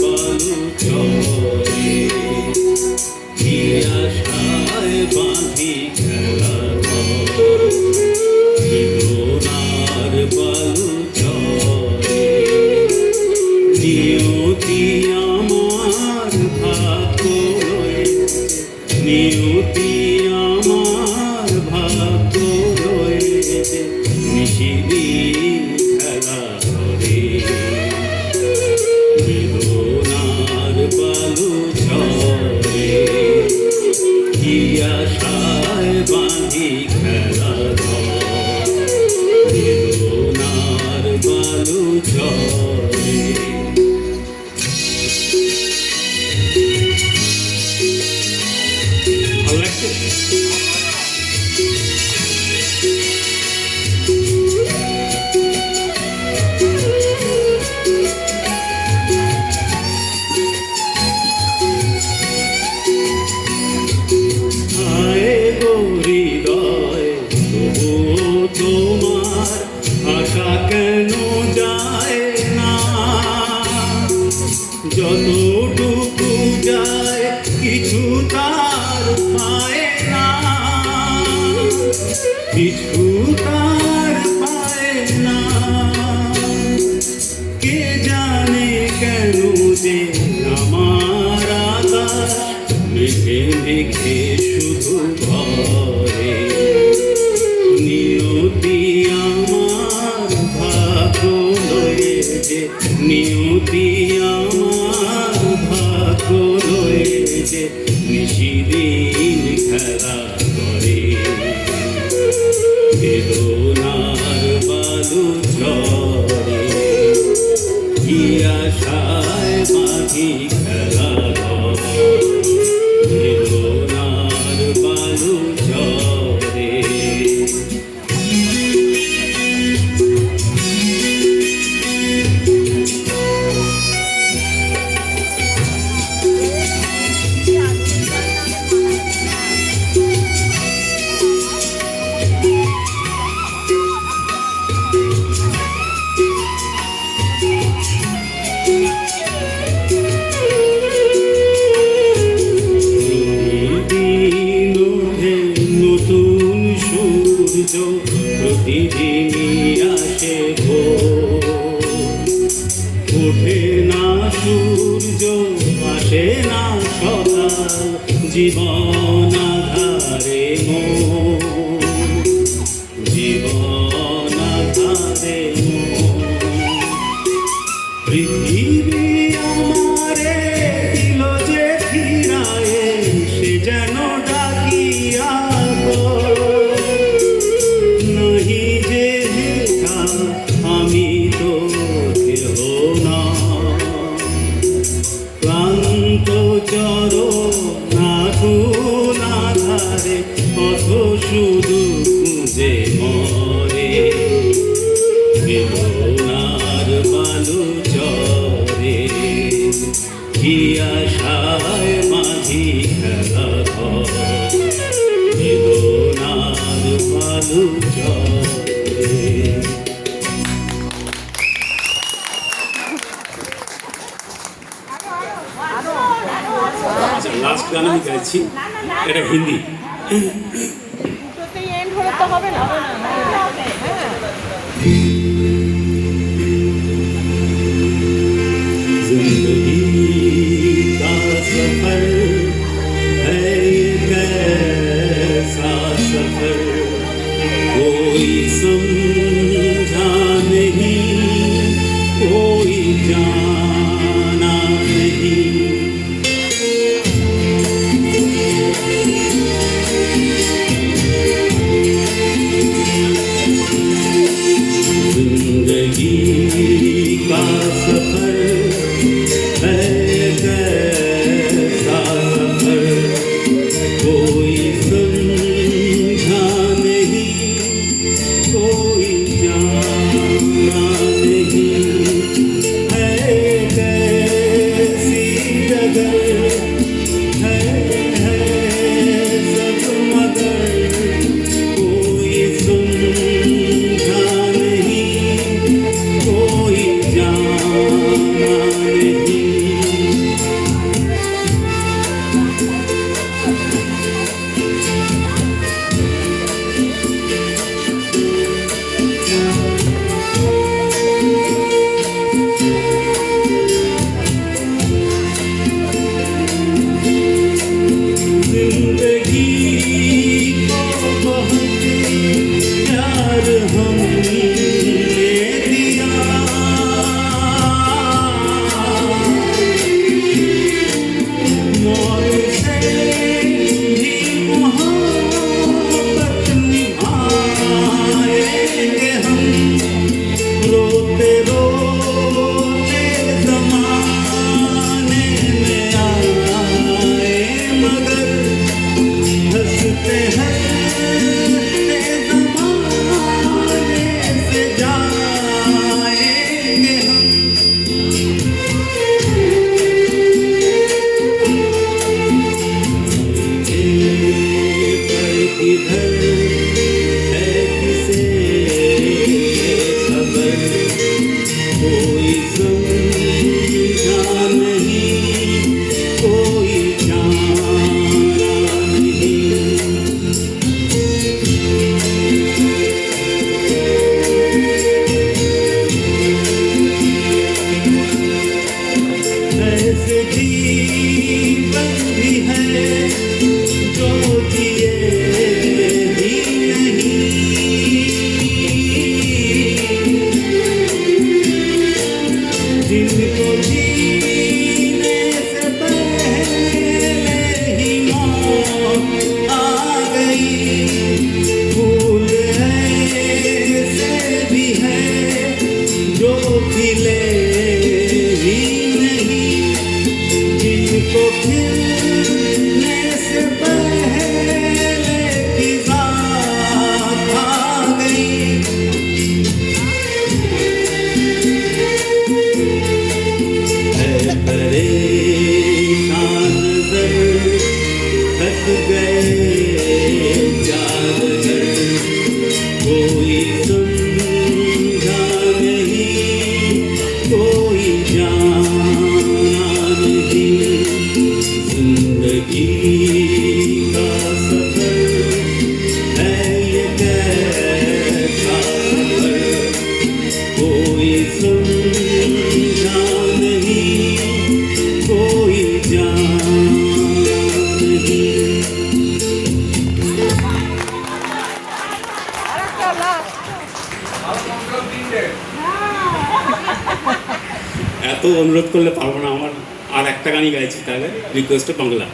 বালু চরে কি আশায় বাঁধি খেলা সোনার বালু চরে নিয়তি আমার ভাগ্য নিয়তি আমার ভাগ্য রয়েছে নিশিদিন খেলা করে বেদনার বালু চরে কি আশায় বাঁধি খেলা বেদনার বালু চরে ভালো লাগছে তোমার আশা কেন যায় না যতটুকু যায় কিছু তার পায় না কিছু তার পায় না কে জানে কেন যে আমার আকাশ মেঘে মেঘে শুধু ভরে নিয়তি আমার ভাগ্য লয়েছে নিয়তি আমার ভাগ্য লয়েছে নিশিদিন খেলা করে বেদনার বালু চরে কি আশায় বাঁধি খেলা বেদনার বালু চরে প্রতিদিনই আসে ওঠে না সূর্য আসে না সকাল জীবন আধারে জীবন আধারে পৃথিবী আমারে দিল যে ফিরায়ে সে যেন ডাকিয়া আমি তো কেহ না ক্লান্ত চর না ধারে কত শুধু খুঁজে মরে বেদনার বালু চরে কি আশায় মাঝি খেলা বেদনার বালু চরে লাস্ট গান আমি গাইছি এটা হিন্দি जिंदगी का सफर है ये कैसा सफर कोई समझा नहीं कोई जाना नहीं जीवन भी है जो जिए ही नहीं, जिनको जीने से पहले ही मौत आ गई। फूल ऐसे भी हैं जो खिले ही नहीं, जिनको खिलने से पहले खिज़ा खा गई। है परेशान नज़र, थक गए जादगर, कोई समझा नहीं, कोई जाना नहीं। जिंदगी का सफर है ये कैसा सफर, कोई समझा नहीं, कोई जाना नहीं। এত অনুরোধ করলে পারবো না, আমার আর একটা গানই গাইছি, তাহলে রিকোয়েস্টে বাংলা।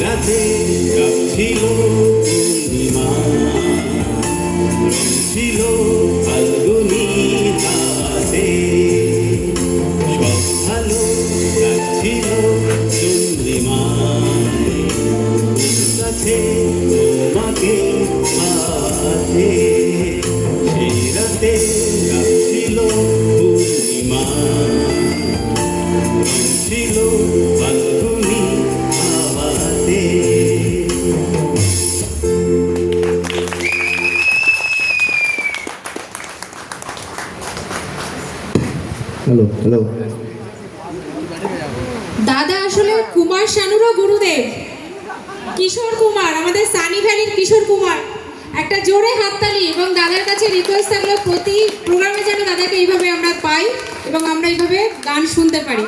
রাতে কাঁপছিল পূর্ণিমা, রং ছিল ফাল্গুনি হাতে, সব ভালো লাগছিল চন্দ্রিমায়, কাছে তোমাকে হাতে, সেই রাতে কাঁপছিল পূর্ণিমা, রং ছিল ফাল্গুনি হাওয়াতে। Hello hello. দাদা আসলে কুমার শানুরও গুরুদেব, কিশোর কুমার, আমাদের সানি ভ্যালির কিশোর কুমার। একটা জোরে হাততালি এবং দাদার কাছে রিকোয়েস্ট থাকলো প্রতি প্রোগ্রামে যেন দাদাকে এইভাবে আমরা পাই এবং আমরা এইভাবে গান শুনতে পারি।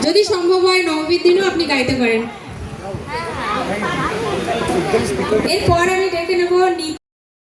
যদি সম্ভব হয় নবমীর দিনও আপনি গাইতে পারেন। এরপর আমি ডেকে নেব